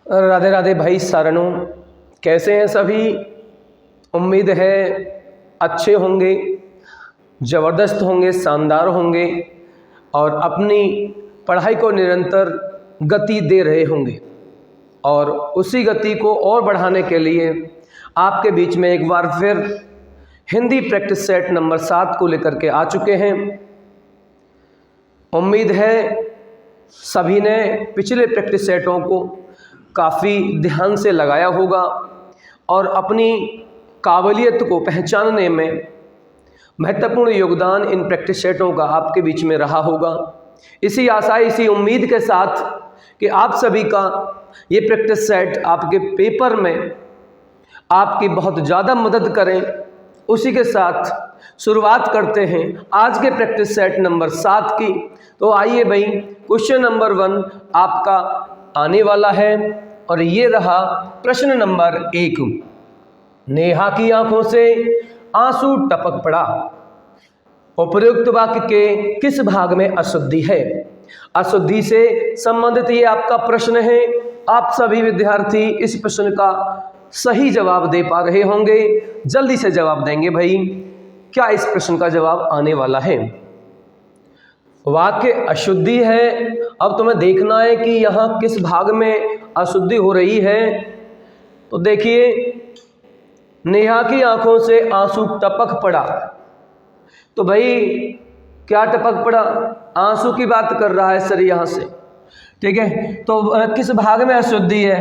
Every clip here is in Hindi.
राधे राधे भाई सारणों, कैसे हैं सभी। उम्मीद है अच्छे होंगे, ज़बरदस्त होंगे, शानदार होंगे और अपनी पढ़ाई को निरंतर गति दे रहे होंगे। और उसी गति को और बढ़ाने के लिए आपके बीच में एक बार फिर हिंदी प्रैक्टिस सेट नंबर 7 को लेकर के आ चुके हैं। उम्मीद है सभी ने पिछले प्रैक्टिस सेटों को काफ़ी ध्यान से लगाया होगा और अपनी काबिलियत को पहचानने में महत्वपूर्ण योगदान इन प्रैक्टिस सेटों का आपके बीच में रहा होगा। इसी आशा, इसी उम्मीद के साथ कि आप सभी का ये प्रैक्टिस सेट आपके पेपर में आपकी बहुत ज़्यादा मदद करें, उसी के साथ शुरुआत करते हैं आज के प्रैक्टिस सेट नंबर 7 की। तो आइए भाई, क्वेश्चन नंबर 1 आपका आने वाला है और ये रहा प्रश्न नंबर 1। नेहा की आंखों से आंसू टपक पड़ा। उपयुक्त वाक्य के किस भाग में अशुद्धि है? अशुद्धि से संबंधित ये आपका प्रश्न है। आप सभी विद्यार्थी इस प्रश्न का सही जवाब दे पा रहे होंगे। जल्दी से जवाब देंगे भाई, क्या इस प्रश्न का जवाब आने वाला है? वाक्य अशुद्धि है। अब तुम्हें देखना है कि यहाँ किस भाग में अशुद्धि हो रही है। तो देखिए, नेहा की आंखों से आंसू टपक पड़ा। तो भाई क्या टपक पड़ा? आंसू की बात कर रहा है सर यहाँ से, ठीक है। तो किस भाग में अशुद्धि है?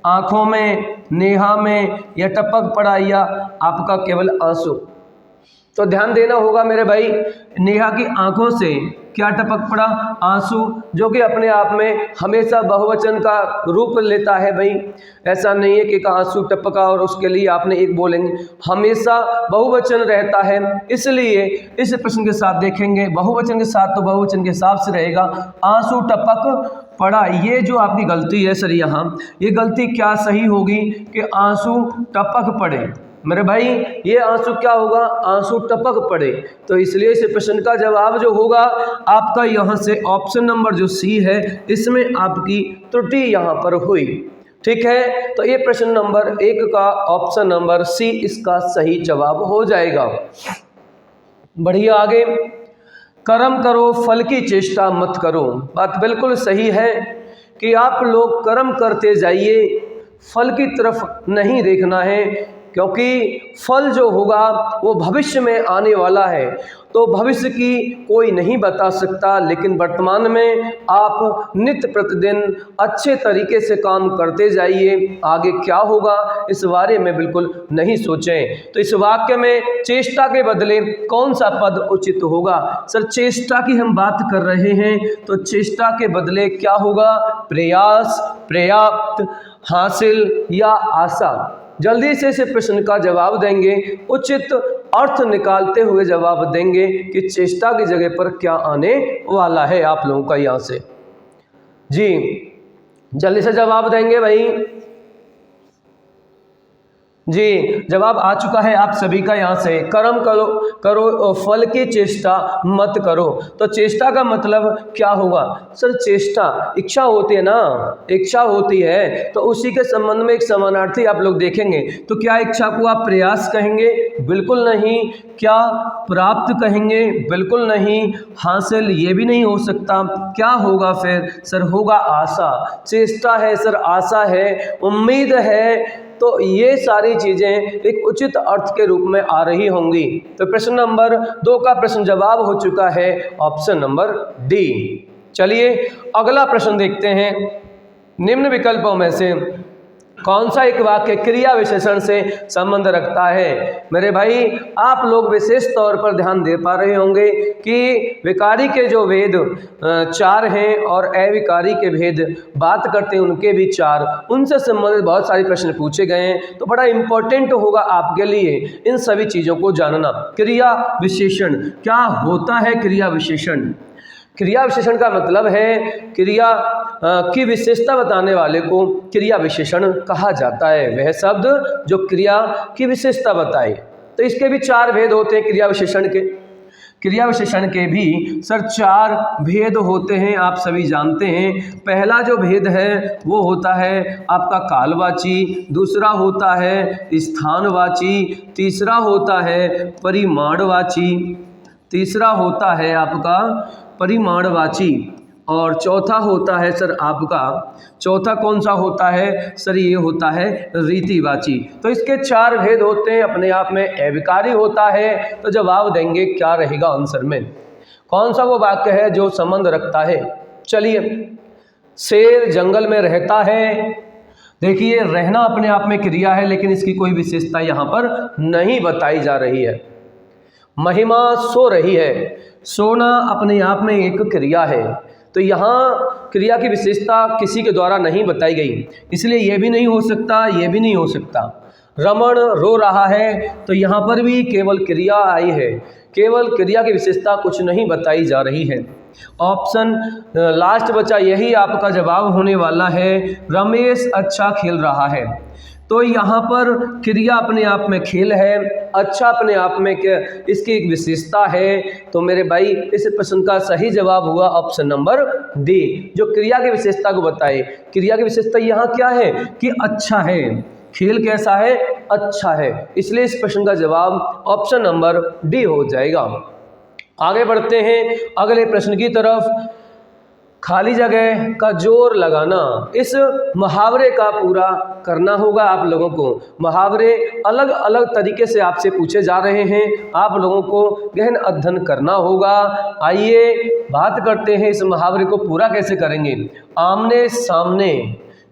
आंखों में, नेहा में, या टपक पड़ा, या आपका केवल आंसू? तो ध्यान देना होगा मेरे भाई। नेहा की आंखों से क्या टपक पड़ा? आंसू, जो कि अपने आप में हमेशा बहुवचन का रूप लेता है भाई। ऐसा नहीं है कि एक आंसू टपका और उसके लिए आपने एक बोलेंगे, हमेशा बहुवचन रहता है। इसलिए इस प्रश्न के साथ देखेंगे बहुवचन के साथ, तो बहुवचन के हिसाब से रहेगा आंसू टपक पड़ा। ये जो आपकी गलती है सर, यहाँ ये गलती क्या सही होगी कि आंसू टपक पड़े। मेरे भाई ये आंसू क्या होगा? आंसू टपक पड़े। तो इसलिए इस प्रश्न का जवाब जो होगा आपका यहाँ से ऑप्शन नंबर जो सी है, इसमें आपकी त्रुटि यहाँ पर हुई, ठीक है। तो ये प्रश्न नंबर 1 का ऑप्शन नंबर सी इसका सही जवाब हो जाएगा। बढ़िया, आगे। कर्म करो फल की चेष्टा मत करो। बात बिल्कुल सही है कि आप लोग कर्म करते जाइए, फल की तरफ नहीं देखना है, क्योंकि फल जो होगा वो भविष्य में आने वाला है। तो भविष्य की कोई नहीं बता सकता, लेकिन वर्तमान में आप नित्य प्रतिदिन अच्छे तरीके से काम करते जाइए। आगे क्या होगा इस बारे में बिल्कुल नहीं सोचें। तो इस वाक्य में चेष्टा के बदले कौन सा पद उचित होगा? सर चेष्टा की हम बात कर रहे हैं, तो चेष्टा के बदले क्या होगा? प्रयास, पर्याप्त, हासिल या आशा। जल्दी से इस प्रश्न का जवाब देंगे, उचित अर्थ निकालते हुए जवाब देंगे कि चेष्टा की जगह पर क्या आने वाला है आप लोगों का यहाँ से। जी जल्दी से जवाब देंगे भाई। जी जवाब आ चुका है आप सभी का यहाँ से। कर्म करो फल की चेष्टा मत करो। तो चेष्टा का मतलब क्या होगा? सर चेष्टा इच्छा होती है ना, इच्छा होती है, तो उसी के संबंध में एक समानार्थी आप लोग देखेंगे। तो क्या इच्छा को आप प्रयास कहेंगे? बिल्कुल नहीं। क्या प्राप्त कहेंगे? बिल्कुल नहीं। हासिल ये भी नहीं हो सकता। क्या होगा फिर? सर होगा आशा। चेष्टा है सर, आशा है, उम्मीद है। तो ये सारी चीज़ें एक उचित अर्थ के रूप में आ रही होंगी। तो प्रश्न नंबर 2 का प्रश्न जवाब हो चुका है ऑप्शन नंबर डी। चलिए अगला प्रश्न देखते हैं। निम्न विकल्पों में से कौन सा एक वाक्य क्रिया विशेषण से संबंध रखता है? मेरे भाई आप लोग विशेष तौर पर ध्यान दे पा रहे होंगे कि विकारी के जो भेद 4 हैं और अविकारी के भेद बात करते हैं उनके भी 4, उनसे संबंधित बहुत सारे प्रश्न पूछे गए हैं। तो बड़ा इंपॉर्टेंट होगा आपके लिए इन सभी चीज़ों को जानना। क्रिया विशेषण क्या होता है? क्रिया विशेषण, क्रिया विशेषण का मतलब है क्रिया की विशेषता बताने वाले को क्रिया विशेषण कहा जाता है। वह शब्द जो क्रिया की विशेषता बताए। तो इसके भी 4 भेद होते हैं क्रिया विशेषण के। क्रिया विशेषण के भी सर 4 भेद होते हैं, आप सभी जानते हैं। पहला जो भेद है वो होता है आपका कालवाची, दूसरा होता है स्थानवाची, तीसरा होता है परिमाणवाची, तीसरा होता है आपका परिमाणवाची, और चौथा होता है सर आपका, चौथा कौन सा होता है सर, ये होता है रीतिवाची। तो इसके 4 भेद होते हैं, अपने आप में अविकारी होता है। तो जवाब देंगे क्या रहेगा आंसर में, कौन सा वो वाक्य है जो संबंध रखता है। चलिए, शेर जंगल में रहता है, देखिए रहना अपने आप में क्रिया है, लेकिन इसकी कोई विशेषता यहाँ पर नहीं बताई जा रही है। महिमा सो रही है, सोना अपने आप में एक क्रिया है, तो यहाँ क्रिया की विशेषता किसी के द्वारा नहीं बताई गई, इसलिए ये भी नहीं हो सकता, ये भी नहीं हो सकता। रमण रो रहा है, तो यहाँ पर भी केवल क्रिया आई है, केवल क्रिया की विशेषता कुछ नहीं बताई जा रही है। ऑप्शन लास्ट बचा, यही आपका जवाब होने वाला है, रमेश अच्छा खेल रहा है। तो यहाँ पर क्रिया अपने आप में खेल है, अच्छा अपने आप में इसकी एक विशेषता है। तो मेरे भाई इस प्रश्न का सही जवाब हुआ ऑप्शन नंबर डी, जो क्रिया की विशेषता को बताए। क्रिया की विशेषता यहाँ क्या है कि अच्छा है, खेल कैसा है, अच्छा है, इसलिए इस प्रश्न का जवाब ऑप्शन नंबर डी हो जाएगा। आगे बढ़ते हैं अगले प्रश्न की तरफ। खाली जगह का जोर लगाना, इस मुहावरे का पूरा करना होगा आप लोगों को। मुहावरे अलग अलग तरीके से आपसे पूछे जा रहे हैं, आप लोगों को गहन अध्ययन करना होगा। आइए बात करते हैं इस मुहावरे को पूरा कैसे करेंगे। आमने सामने,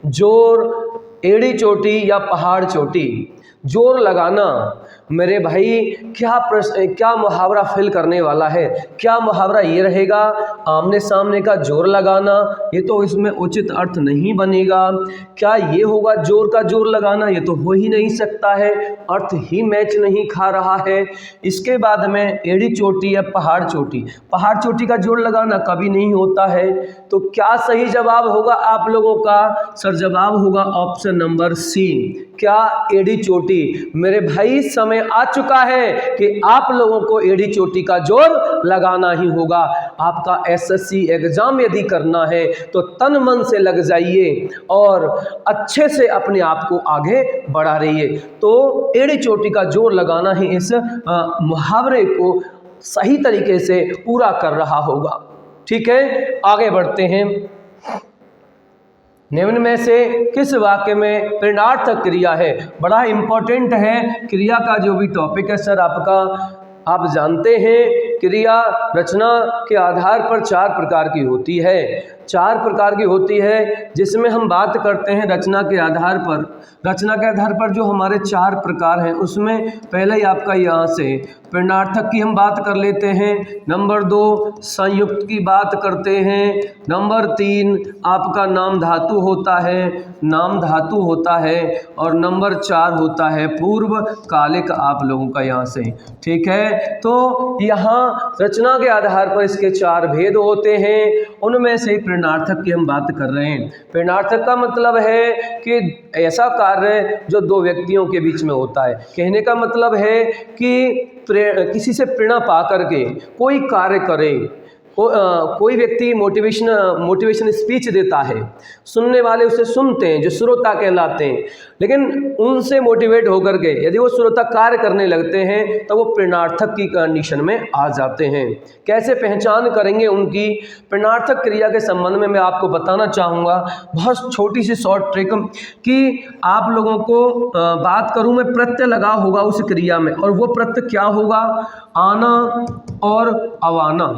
जोर, एड़ी चोटी या पहाड़ चोटी। जोर लगाना, मेरे भाई क्या मुहावरा फिल करने वाला है, क्या मुहावरा ये रहेगा, आमने सामने का जोर लगाना, ये तो इसमें उचित अर्थ नहीं बनेगा। क्या ये होगा जोर का जोर लगाना, ये तो हो ही नहीं सकता है, अर्थ ही मैच नहीं खा रहा है। इसके बाद में एड़ी चोटी या पहाड़ चोटी, पहाड़ चोटी का जोर लगाना कभी नहीं होता है। तो क्या सही जवाब होगा आप लोगों का, सर जवाब होगा ऑप्शन नंबर सी, क्या एड़ी चोटी। मेरे भाई समय आ चुका है कि आप लोगों को एड़ी चोटी का जोर लगाना ही होगा। आपका एसएससी एग्जाम यदि करना है तो तन मन से लग जाइए और अच्छे से अपने आप को आगे बढ़ा रहिए। तो एड़ी चोटी का जोर लगाना ही इस मुहावरे को सही तरीके से पूरा कर रहा होगा। ठीक है, आगे बढ़ते हैं। निम्न में से किस वाक्य में प्रेरणार्थक क्रिया है, बड़ा इंपॉर्टेंट है क्रिया का जो भी टॉपिक है सर आपका। आप जानते हैं क्रिया रचना के आधार पर 4 प्रकार की होती है, 4 प्रकार की होती है, जिसमें हम बात करते हैं रचना के आधार पर। रचना के आधार पर जो हमारे 4 प्रकार हैं उसमें पहले ही आपका यहाँ से प्रेरणार्थक की हम बात कर लेते हैं, नंबर 2 संयुक्त की बात करते हैं, नंबर 3 आपका नाम धातु होता है, नाम धातु होता है, और नंबर 4 होता है पूर्व कालिक आप लोगों का यहाँ से। ठीक है, तो यहाँ रचना के आधार पर इसके 4 भेद होते हैं, उनमें से प्रेरणार्थक की हम बात कर रहे हैं। प्रेरणार्थक का मतलब है कि ऐसा कार्य जो 2 व्यक्तियों के बीच में होता है। कहने का मतलब है कि किसी से प्रेरणा पा करके कोई कार्य करे, कोई व्यक्ति मोटिवेशन स्पीच देता है, सुनने वाले उसे सुनते हैं जो श्रोता कहलाते हैं, लेकिन उनसे मोटिवेट होकर के यदि वो श्रोता कार्य करने लगते हैं तो वो प्रेरणार्थक की कंडीशन में आ जाते हैं। कैसे पहचान करेंगे उनकी, प्रेरणार्थक क्रिया के संबंध में मैं आपको बताना चाहूँगा बहुत छोटी सी शॉर्ट ट्रिक कि आप लोगों को बात करूँ मैं, प्रत्यय लगा होगा उस क्रिया में, और वो प्रत्यय क्या होगा, आना और अवाना।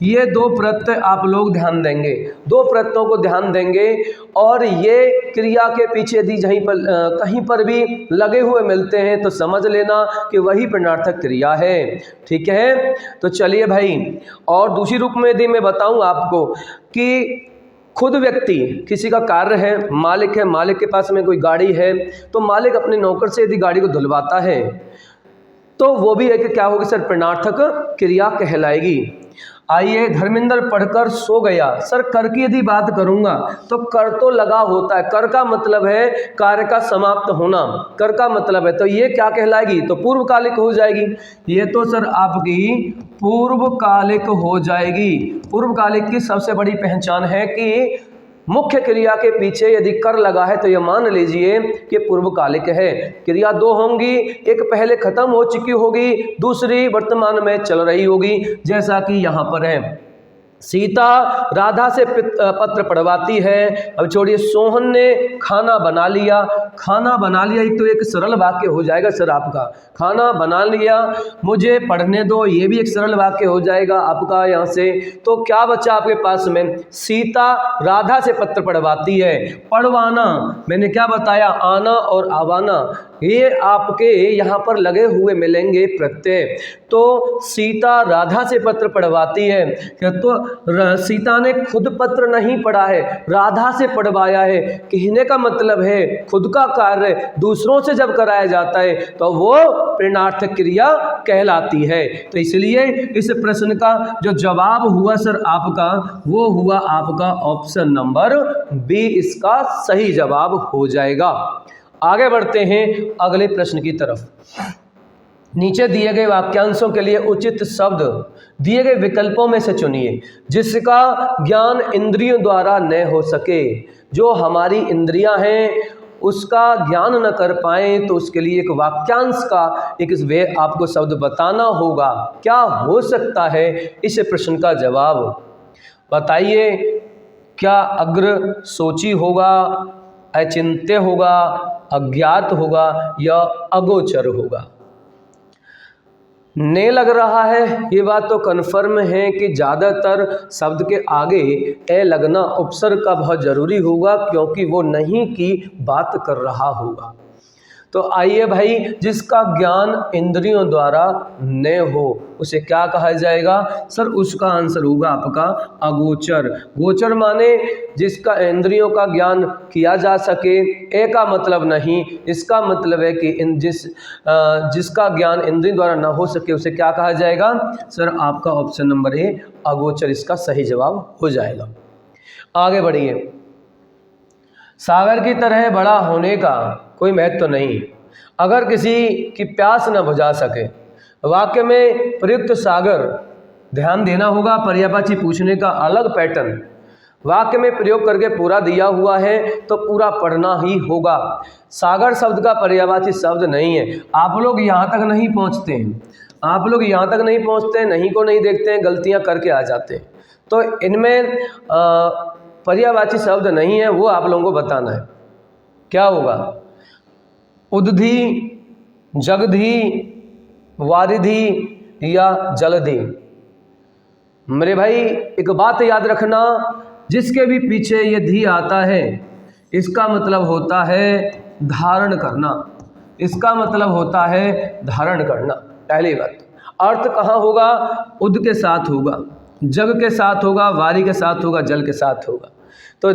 ये 2 प्रत्यय आप लोग ध्यान देंगे, 2 प्रत्ययों को ध्यान देंगे, और ये क्रिया के पीछे यदि कहीं पर भी लगे हुए मिलते हैं तो समझ लेना कि वही प्रेरणार्थक क्रिया है। ठीक है, तो चलिए भाई, और दूसरी रूप में यदि मैं बताऊं आपको कि खुद व्यक्ति किसी का कार्य है, मालिक है, मालिक के पास में कोई गाड़ी है, तो मालिक अपने नौकर से यदि गाड़ी को धुलवाता है तो वो भी एक क्या होगी सर, प्रेरणार्थक क्रिया कहलाएगी। आइए, धर्मेंद्र पढ़कर सो गया। सर कर की यदि बात करूंगा तो कर तो लगा होता है, कर का मतलब है कार्य का समाप्त होना, कर का मतलब है, तो ये क्या कहलाएगी, तो पूर्वकालिक हो जाएगी। ये तो सर आपकी पूर्वकालिक हो जाएगी। पूर्वकालिक की सबसे बड़ी पहचान है कि मुख्य क्रिया के पीछे यदि कर लगा है तो यह मान लीजिए कि पूर्वकालिक है। क्रिया दो होंगी, एक पहले खत्म हो चुकी होगी, दूसरी वर्तमान में चल रही होगी। जैसा कि यहाँ पर है, सीता राधा से पत्र पढ़वाती है। अब छोड़िए, सोहन ने खाना बना लिया। खाना बना लिया एक तो एक सरल वाक्य हो जाएगा सर आपका, खाना बना लिया, मुझे पढ़ने दो, ये भी एक सरल वाक्य हो जाएगा आपका यहाँ से। तो क्या बचा आपके पास में, सीता राधा से पत्र पढ़वाती है। पढ़वाना मैंने क्या बताया, आना और आवाना, ये आपके यहाँ पर लगे हुए मिलेंगे प्रत्यय। तो सीता राधा से पत्र पढ़वाती है, तो सीता ने खुद पत्र नहीं पढ़ा है, राधा से पढ़वाया है। कहने का मतलब है खुद का कार्य दूसरों से जब कराया जाता है तो वो प्रेरणार्थक क्रिया कहलाती है। तो इसलिए इस प्रश्न का जो जवाब हुआ सर आपका, वो हुआ आपका ऑप्शन नंबर बी, इसका सही जवाब हो जाएगा। आगे बढ़ते हैं अगले प्रश्न की तरफ। नीचे दिए गए वाक्यांशों के लिए उचित शब्द दिए गए विकल्पों में से चुनिए जिसका ज्ञान इंद्रियों द्वारा न हो सके। जो हमारी इंद्रियां हैं उसका ज्ञान न कर पाए तो उसके लिए एक वाक्यांश का एक वे आपको शब्द बताना होगा। क्या हो सकता है इस प्रश्न का जवाब बताइए। क्या अग्र सोची होगा, अचिंत्य होगा, अज्ञात होगा या अगोचर होगा। ने लग रहा है, ये बात तो कन्फर्म है कि ज़्यादातर शब्द के आगे ए लगना उपसर्ग का बहुत ज़रूरी होगा क्योंकि वो नहीं की बात कर रहा होगा। तो आइए भाई, जिसका ज्ञान इंद्रियों द्वारा न हो उसे क्या कहा जाएगा सर, उसका आंसर होगा आपका अगोचर। गोचर माने जिसका इंद्रियों का ज्ञान किया जा सके, ए का मतलब नहीं, इसका मतलब है कि जिसका ज्ञान इंद्रियों द्वारा ना हो सके उसे क्या कहा जाएगा सर, आपका ऑप्शन नंबर ए अगोचर इसका सही जवाब हो जाएगा। आगे बढ़िए। सागर की तरह बड़ा होने का कोई महत्व तो नहीं अगर किसी की प्यास न बुझा सके। वाक्य में प्रयुक्त सागर, ध्यान देना होगा, पर्यायवाची पूछने का अलग पैटर्न। वाक्य में प्रयोग करके पूरा दिया हुआ है तो पूरा पढ़ना ही होगा। सागर शब्द का पर्यायवाची शब्द नहीं है। आप लोग यहाँ तक नहीं पहुँचते हैं, आप लोग यहाँ तक नहीं पहुँचते हैं, नहीं को नहीं देखते हैं, गलतियाँ करके आ जाते हैं। तो इनमें पर्यायवाची शब्द नहीं है, वो आप लोगों को बताना है। क्या होगा, उदधि, जगधि, वारिधि या जलधि। मेरे भाई एक बात याद रखना, जिसके भी पीछे ये धी आता है इसका मतलब होता है धारण करना, इसका मतलब होता है धारण करना। पहली बात, अर्थ कहाँ होगा, उद के साथ होगा, जग के साथ होगा, वारी के साथ होगा, जल के साथ होगा। तो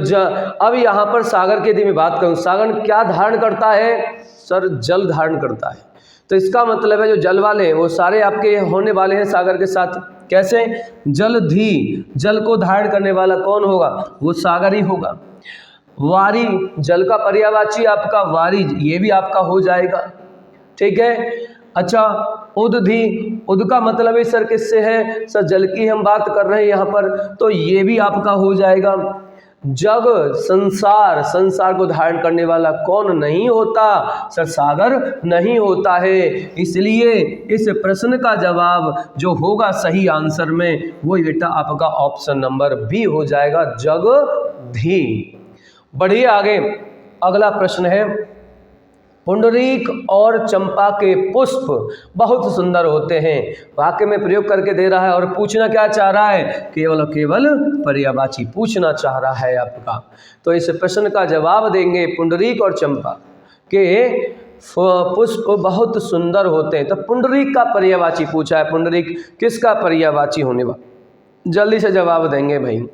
अब यहाँ पर सागर की यदि मैं बात करूँ, सागर क्या धारण करता है सर, जल धारण करता है। तो इसका मतलब है जो जल वाले हैं वो सारे आपके होने वाले हैं सागर के साथ। कैसे, जलधि, जल को धारण करने वाला कौन होगा, वो सागर ही होगा। वारी, जल का पर्यायवाची आपका वारी, ये भी आपका हो जाएगा, ठीक है। अच्छा, उदधि, उद का मतलब है सर किससे है सर, जल की हम बात कर रहे हैं यहाँ पर, तो ये भी आपका हो जाएगा। जग, संसार, संसार को धारण करने वाला कौन नहीं होता सर, सागर नहीं होता है। इसलिए इस प्रश्न का जवाब जो होगा सही आंसर में वो बेटा आपका ऑप्शन नंबर बी हो जाएगा, जगधि। बढ़िए आगे, अगला प्रश्न है, पुंडरीक और चंपा के पुष्प बहुत सुंदर होते हैं। वाक्य में प्रयोग करके दे रहा है और पूछना क्या चाह रहा है, केवल केवल पर्यायवाची पूछना चाह रहा है आपका। तो इस प्रश्न का जवाब देंगे पुंडरीक और चंपा के पुष्प बहुत सुंदर होते हैं। तो पुंडरीक का पर्यायवाची पूछा है, पुंडरीक किसका पर्यायवाची होने वाला, जल्दी से जवाब देंगे भाई।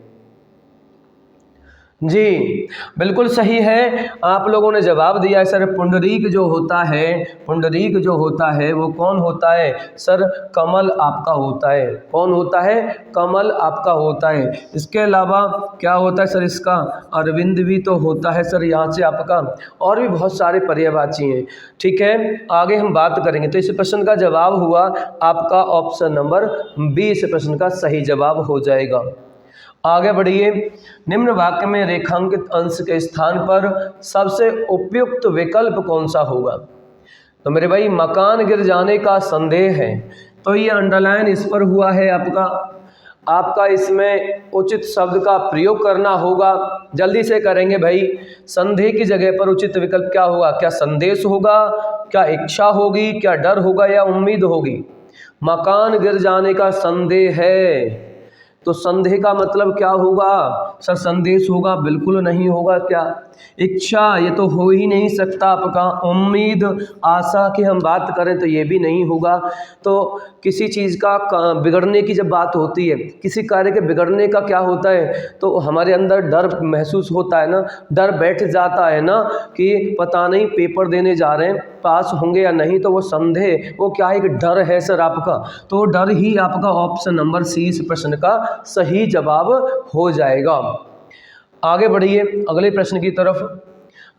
जी बिल्कुल सही है, आप लोगों ने जवाब दिया है सर। पुंडरीक जो होता है, पुंडरीक जो होता है वो कौन होता है सर? कमल आपका होता है। कौन होता है? कमल आपका होता है। इसके अलावा क्या होता है सर इसका? अरविंद भी तो होता है सर यहाँ से आपका, और भी बहुत सारे पर्यायवाची हैं। ठीक है, आगे हम बात करेंगे। तो इस प्रश्न का जवाब हुआ आपका ऑप्शन नंबर बी, इस प्रश्न का सही जवाब हो जाएगा। आगे बढ़िए, निम्न वाक्य में रेखांकित अंश के स्थान पर सबसे उपयुक्त विकल्प कौन सा होगा? तो मेरे भाई मकान गिर जाने का संदेह है, तो ये अंडरलाइन इस पर हुआ है आपका इसमें उचित शब्द का प्रयोग करना होगा। जल्दी से करेंगे भाई। संदेह की जगह पर उचित विकल्प क्या होगा? क्या संदेश होगा, क्या इच्छा होगी, क्या डर होगा, या उम्मीद होगी? मकान गिर जाने का संदेह है, तो संदेह का मतलब क्या होगा सर? संदेश होगा? बिल्कुल नहीं होगा। क्या इच्छा? ये तो हो ही नहीं सकता आपका। उम्मीद, आशा की हम बात करें तो ये भी नहीं होगा। तो किसी चीज़ का बिगड़ने की जब बात होती है, किसी कार्य के बिगड़ने का क्या होता है, तो हमारे अंदर डर महसूस होता है ना, डर बैठ जाता है ना कि पता नहीं पेपर देने जा रहे हैं, पास होंगे या नहीं। तो वो संदेह, वो क्या है कि डर है सर आपका। तो डर ही आपका ऑप्शन नंबर सी इस प्रश्न का सही जवाब हो जाएगा। आगे बढ़िए अगले प्रश्न की तरफ।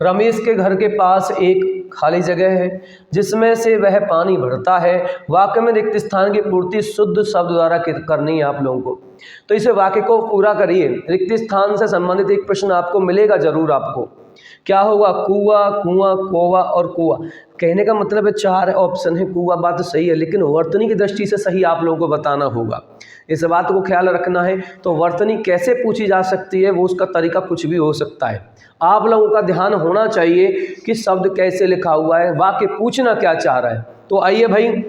रमेश के घर के पास एक खाली जगह है जिसमें से वह पानी भरता है। वाक्य में रिक्त स्थान की पूर्ति शुद्ध शब्द द्वारा करनी है आप लोगों को। तो इस वाक्य को पूरा करिए। रिक्त स्थान से संबंधित एक प्रश्न आपको मिलेगा जरूर। आपको क्या होगा? कुआं, कुआं, कोवा और कुआं। कहने का मतलब है 4 ऑप्शन है। कुआं बात सही है, लेकिन वर्तनी की दृष्टि से सही आप लोगों को बताना होगा। इस बात को ख्याल रखना है। तो वर्तनी कैसे पूछी जा सकती है, वो उसका तरीका कुछ भी हो सकता है। आप लोगों का ध्यान होना चाहिए कि शब्द कैसे लिखा हुआ है, वाक्य पूछना क्या चाह रहा है। तो आइए भाई,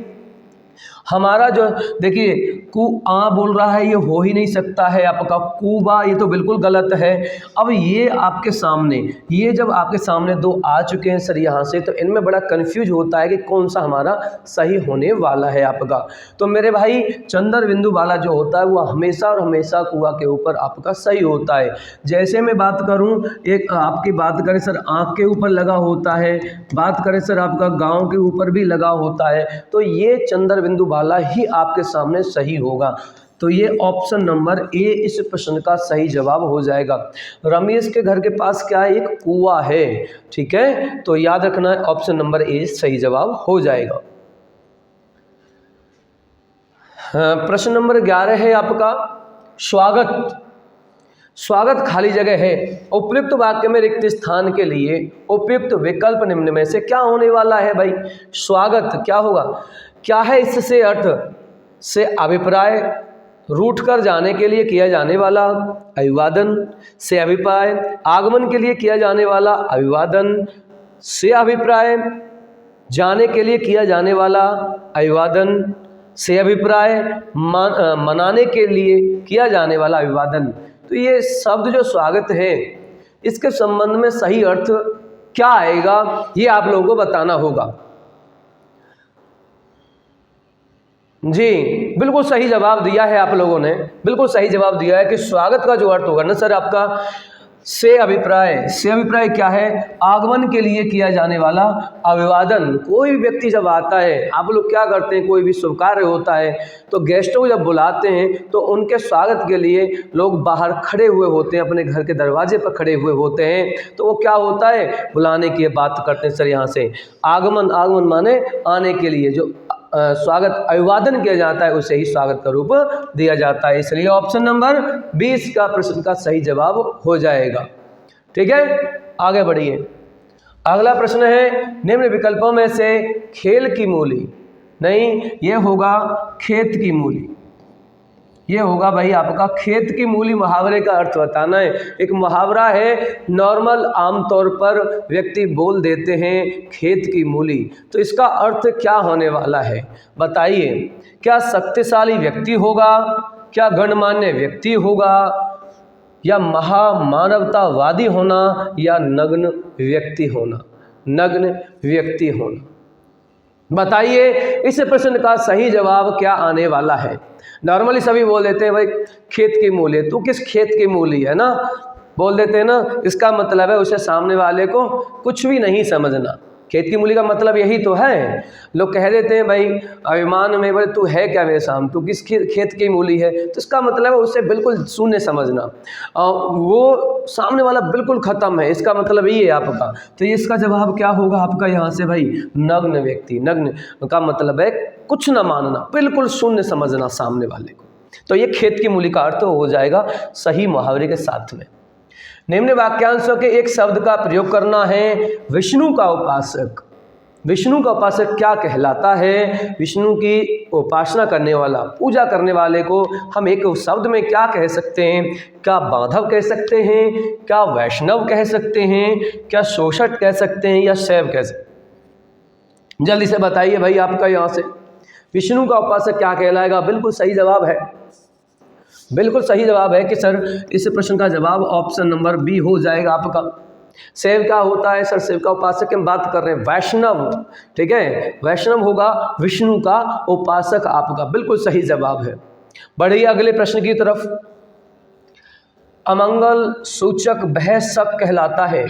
हमारा जो देखिए कुआं बोल रहा है, ये हो ही नहीं सकता है आपका। कुआं ये तो बिल्कुल गलत है। अब ये आपके सामने, ये जब आपके सामने 2 आ चुके हैं सर यहाँ से, तो इनमें बड़ा कंफ्यूज होता है कि कौन सा हमारा सही होने वाला है आपका। तो मेरे भाई चंद्र बिंदु वाला जो होता है वो हमेशा और हमेशा कुआं के ऊपर आपका सही होता है। जैसे मैं बात करूँ, एक आपकी बात करें सर आँख के ऊपर लगा होता है, बात करें सर आपका गाँव के ऊपर भी लगा होता है, तो ये चंद्र बिंदु वाला ही आपके सामने सही होगा। तो ये ऑप्शन नंबर ए इस प्रश्न का सही जवाब हो जाएगा। रमेश के घर के पास क्या है? एक कुआं है। ठीक है, तो याद रखना है ऑप्शन नंबर ए सही जवाब हो जाएगा। प्रश्न नंबर 11 है आपका स्वागत। स्वागत खाली जगह है। उपयुक्त वाक्य में रिक्त स्थान के लिए उपयुक्त विकल्प निम्न में से क्या होने वाला है भाई? स्वागत क्या होगा? क्या है इससे अर्थ? से अभिप्राय, रूठ कर जाने के लिए किया जाने वाला अभिवादन से अभिप्राय, आगमन के लिए किया जाने वाला अभिवादन से अभिप्राय, जाने के लिए किया जाने वाला अभिवादन से अभिप्राय, मनाने के लिए किया जाने वाला अभिवादन। तो ये शब्द जो स्वागत है, इसके संबंध में सही अर्थ क्या आएगा, ये आप लोगों को बताना होगा। जी बिल्कुल सही जवाब दिया है आप लोगों ने, बिल्कुल सही जवाब दिया है कि स्वागत का जो अर्थ होगा ना सर आपका से अभिप्राय। से अभिप्राय क्या है? आगमन के लिए किया जाने वाला अभिवादन। कोई भी व्यक्ति जब आता है, आप लोग क्या करते हैं, कोई भी शुभ कार्य होता है तो गेस्टों को जब बुलाते हैं तो उनके स्वागत के लिए लोग बाहर खड़े हुए होते हैं, अपने घर के दरवाजे पर खड़े हुए होते हैं। तो वो क्या होता है? बुलाने की बात करते हैं सर यहाँ से। आगमन, आगमन माने आने के लिए जो स्वागत अभिवादन किया जाता है उसे ही स्वागत का रूप दिया जाता है। इसलिए ऑप्शन नंबर 20 का प्रश्न का सही जवाब हो जाएगा। ठीक है, आगे बढ़िए। अगला प्रश्न है निम्न विकल्पों में से खेल की मूली, नहीं ये होगा खेत की मूली, ये होगा भाई आपका खेत की मूली। मुहावरे का अर्थ बताना है। एक मुहावरा है, नॉर्मल आमतौर पर व्यक्ति बोल देते हैं खेत की मूली, तो इसका अर्थ क्या होने वाला है बताइए। क्या शक्तिशाली व्यक्ति होगा, क्या गणमान्य व्यक्ति होगा, या महामानवतावादी होना, या नग्न व्यक्ति होना? नग्न व्यक्ति होना। बताइए इस प्रश्न का सही जवाब क्या आने वाला है। नॉर्मली सभी बोल देते हैं भाई खेत की मूली, तो किस खेत की मूली है ना, बोल देते हैं ना, इसका मतलब है उसे सामने वाले को कुछ भी नहीं समझना। खेत की मूली का मतलब यही तो है। लोग कह देते हैं भाई अभिमान में, बोले तू है क्या मेरे सामने, तू किस खेत की मूली है, तो इसका मतलब है उसे बिल्कुल शून्य समझना, वो सामने वाला बिल्कुल ख़त्म है, इसका मतलब ये है आपका। तो इसका जवाब क्या होगा आपका यहाँ से भाई, नग्न व्यक्ति। नग्न का मतलब है कुछ न मानना, बिल्कुल शून्य समझना सामने वाले को। तो ये खेत की मूली का अर्थ हो जाएगा सही मुहावरे के साथ में। निम्न वाक्यांशों के एक शब्द का प्रयोग करना है। विष्णु का उपासक। विष्णु का उपासक क्या कहलाता है? विष्णु की उपासना करने वाला, पूजा करने वाले को हम एक शब्द में क्या कह सकते हैं? क्या बांधव कह सकते हैं, क्या वैष्णव कह सकते हैं, क्या शोषक कह सकते हैं, या शैव कह सकते हैं? जल्दी से बताइए भाई आपका यहाँ से विष्णु का उपासक क्या कहलाएगा? बिल्कुल सही जवाब है, बिल्कुल सही जवाब है कि सर इस प्रश्न का जवाब ऑप्शन नंबर बी हो जाएगा आपका। शैव क्या होता है सर? शैव का उपासक की हम बात कर रहे हैं, वैष्णव, ठीक है, वैष्णव होगा विष्णु का उपासक आपका, बिल्कुल सही जवाब है। बढ़िए अगले प्रश्न की तरफ। अमंगल सूचक वह शक कहलाता है,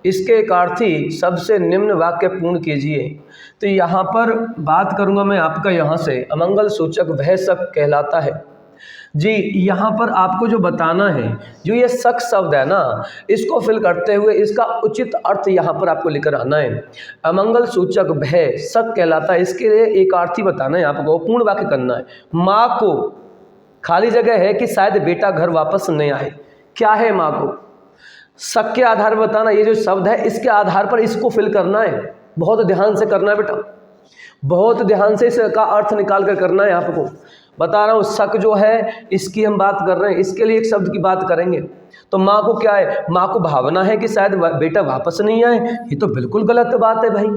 इसके एकार्थी सबसे निम्न वाक्य पूर्ण कीजिए। तो यहाँ पर बात करूँगा मैं आपका यहाँ से, अमंगल सूचक वह शक कहलाता है जी। यहाँ पर आपको जो बताना है, जो ये शक शब्द है ना, इसको फिल करते हुए इसका उचित अर्थ यहाँ पर आपको लेकर आना है। अमंगल सूचक भय शक कहलाता है, इसके लिए एक अर्थी बताना है आपको, पूर्ण वाक्य करना है। माँ को, खाली जगह है कि शायद बेटा घर वापस नहीं आए, क्या है माँ को? शक के आधार पर बताना, ये जो शब्द है इसके आधार पर इसको फिल करना है। बहुत ध्यान से करना है बेटा, बहुत ध्यान से इसका अर्थ निकाल कर करना है आपको। बता रहा हूँ, शक जो है इसकी हम बात कर रहे हैं, इसके लिए एक शब्द की बात करेंगे। तो माँ को क्या है? माँ को भावना है कि शायद बेटा वापस नहीं आए, ये तो बिल्कुल गलत बात है भाई,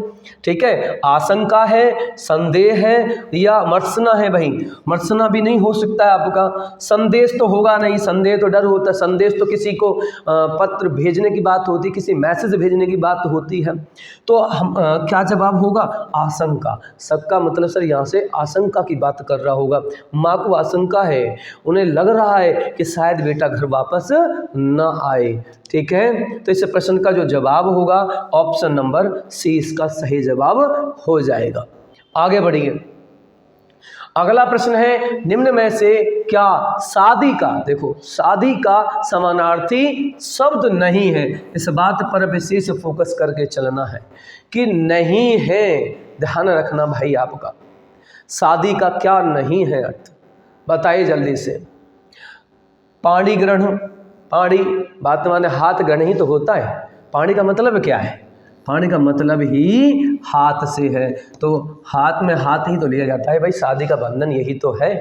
ठीक है। आशंका है, संदेह है, या मर्सना है भाई? मर्सना भी नहीं हो सकता है आपका, संदेश तो होगा नहीं, संदेह तो डर होता है, संदेश तो किसी को पत्र भेजने की बात होती है, किसी मैसेज भेजने की बात होती है। तो हम क्या जवाब होगा? आशंका। शक का मतलब सर यहाँ से आशंका की बात कर रहा होगा। माँ को आशंका है, उन्हें लग रहा है कि शायद बेटा घर वापस न आए, ठीक है। तो इस प्रश्न का जो जवाब होगा ऑप्शन नंबर सी इसका सही जवाब हो जाएगा। आगे बढ़िए, अगला प्रश्न है, निम्न में से क्या शादी का, देखो शादी का समानार्थी शब्द नहीं है? इस बात पर विशेष फोकस करके चलना है कि नहीं है, ध्यान रखना भाई आपका। शादी का क्या नहीं है अर्थ, बताइए जल्दी से। पाणी ग्रहण, पाणी बात माने हाथ ग्रहण ही तो होता है। पाणी का मतलब क्या है? पाणी का मतलब ही हाथ से है, तो हाथ में हाथ ही तो लिया जाता है भाई, शादी का बंधन यही तो है,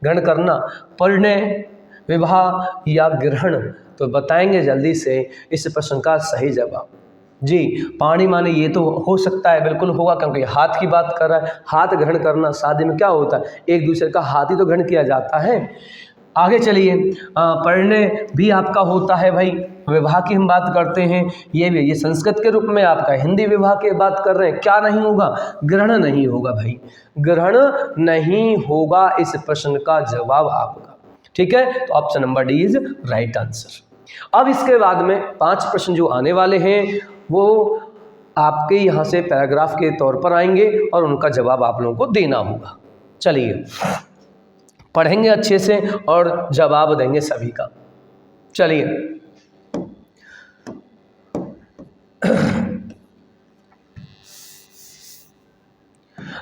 ग्रहण करना। परिणय, विवाह या ग्रहण, तो बताएंगे जल्दी से इस प्रश्न का सही जवाब जी। पाणी माने ये तो हो सकता है, बिल्कुल होगा, क्योंकि हाथ की बात कर रहा है। हाथ ग्रहण करना, शादी में क्या होता है? एक दूसरे का हाथ ही तो ग्रहण किया जाता है। आगे चलिए, परिणय भी आपका होता है भाई। विवाह की हम बात करते हैं, ये संस्कृत के रूप में आपका, हिंदी विवाह की बात कर रहे हैं, क्या नहीं होगा? ग्रहण नहीं होगा भाई, ग्रहण नहीं होगा इस प्रश्न का जवाब आपका, ठीक है। तो option number D is right answer. अब इसके बाद में 5 प्रश्न जो आने वाले हैं वो आपके यहाँ से पैराग्राफ के तौर पर आएंगे और उनका जवाब आप लोगों को देना होगा। चलिए पढ़ेंगे अच्छे से और जवाब देंगे सभी का। चलिए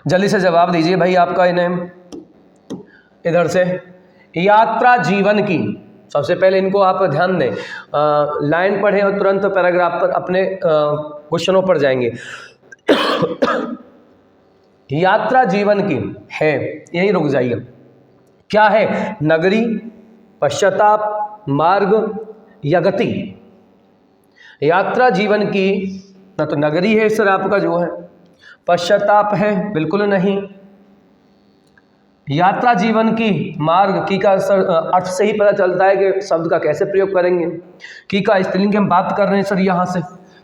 जल्दी से जवाब दीजिए भाई आपका इन्हें इधर से। यात्रा जीवन की, सबसे पहले इनको आप ध्यान दें, लाइन पढ़ें और तुरंत पैराग्राफ पर अपने क्वेश्चनों पर जाएंगे। यात्रा जीवन की है, यहीं रुक जाइए। क्या है? नगरी, पश्चाताप, मार्ग या गति? यात्रा जीवन की ना तो नगरी है सर आपका जो है, पश्चाताप है बिल्कुल नहीं, यात्रा जीवन की, मार्ग की का सर अर्थ से ही पता चलता है कि शब्द का कैसे प्रयोग करेंगे। की का स्त्रीलिंग की हम बात कर रहे हैं सर यहाँ से,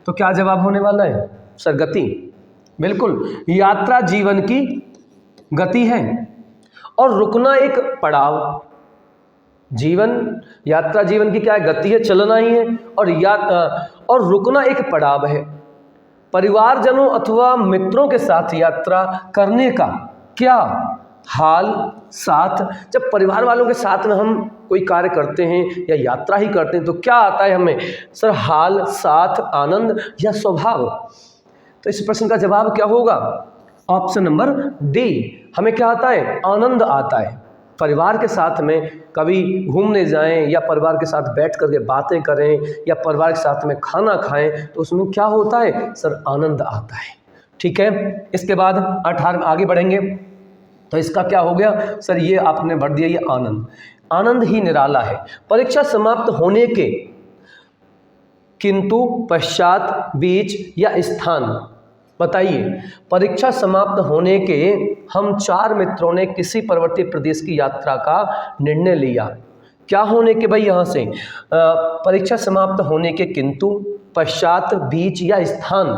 तो क्या जवाब होने वाला है सर? गति, बिल्कुल। यात्रा जीवन की गति है और रुकना एक पड़ाव, जीवन, यात्रा जीवन की क्या है? गति है, चलना ही है। और रुकना एक पड़ाव है। परिवारजनों अथवा मित्रों के साथ यात्रा करने का क्या हाल साथ, जब परिवार वालों के साथ में हम कोई कार्य करते हैं या यात्रा ही करते हैं तो क्या आता है हमें? सर, हाल, साथ, आनंद या स्वभाव। तो इस प्रश्न का जवाब क्या होगा? Option number D. हमें क्या आता है? आनंद आता है। परिवार के साथ में कभी घूमने जाएं या परिवार के साथ बैठ करके बातें करें या परिवार के साथ में खाना खाएं तो उसमें क्या होता है? सर, आनंद आता है। ठीक है, इसके बाद 18 आगे बढ़ेंगे तो इसका क्या हो गया? सर, ये आपने भर दिया, ये आनंद। आनंद ही निराला है। परीक्षा समाप्त होने के किंतु, पश्चात, बीच या स्थान बताइए। परीक्षा समाप्त होने के हम 4 मित्रों ने किसी पर्वतीय प्रदेश की यात्रा का निर्णय लिया। क्या होने के भाई? यहाँ से परीक्षा समाप्त होने के किंतु, पश्चात, बीच या स्थान।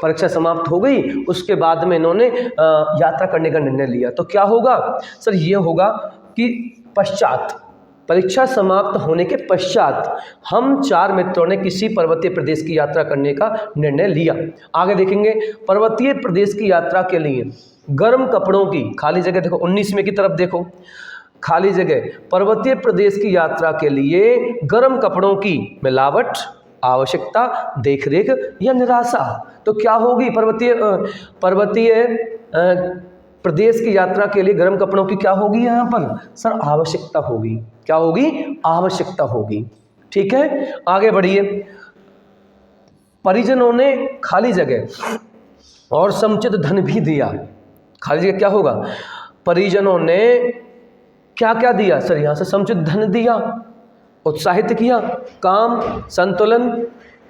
परीक्षा समाप्त हो गई, उसके बाद में इन्होंने यात्रा करने का निर्णय लिया। तो क्या होगा? सर, ये होगा कि पश्चात। परीक्षा समाप्त होने के पश्चात हम 4 मित्रों ने किसी पर्वतीय प्रदेश की यात्रा करने का निर्णय लिया। आगे देखेंगे, पर्वतीय प्रदेश की यात्रा के लिए गर्म कपड़ों की, खाली जगह देखो 19वें की तरफ देखो, खाली जगह, पर्वतीय प्रदेश की यात्रा के लिए गर्म कपड़ों की मिलावट, आवश्यकता, देखरेख या निराशा। तो क्या होगी? पर्वतीय प्रदेश की यात्रा के लिए गर्म कपड़ों की क्या होगी? यहाँ पर सर, आवश्यकता होगी। क्या होगी? आवश्यकता होगी। ठीक है, आगे बढ़िए। परिजनों ने खाली जगह और समुचित धन भी दिया। खाली जगह क्या होगा? परिजनों ने क्या क्या दिया? सर, यहाँ से समुचित धन दिया, उत्साहित किया, काम, संतुलन।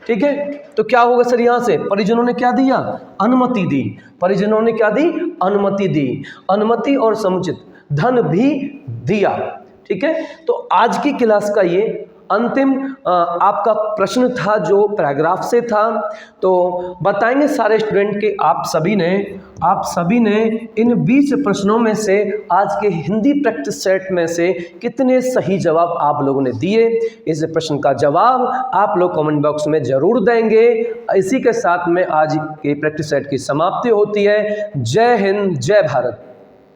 ठीक है, तो क्या होगा सर? यहाँ से परिजनों ने क्या दिया? अनुमति दी। परिजनों ने क्या दी? अनुमति दी। अनुमति और समुचित धन भी दिया। ठीक है, तो आज की क्लास का ये अंतिम आपका प्रश्न था जो पैराग्राफ से था। तो बताएंगे सारे स्टूडेंट के आप सभी ने इन 20 प्रश्नों में से आज के हिंदी प्रैक्टिस सेट में से कितने सही जवाब आप लोगों ने दिए। इस प्रश्न का जवाब आप लोग कमेंट बॉक्स में जरूर देंगे। इसी के साथ में आज के प्रैक्टिस सेट की समाप्ति होती है। जय हिंद, जय भारत।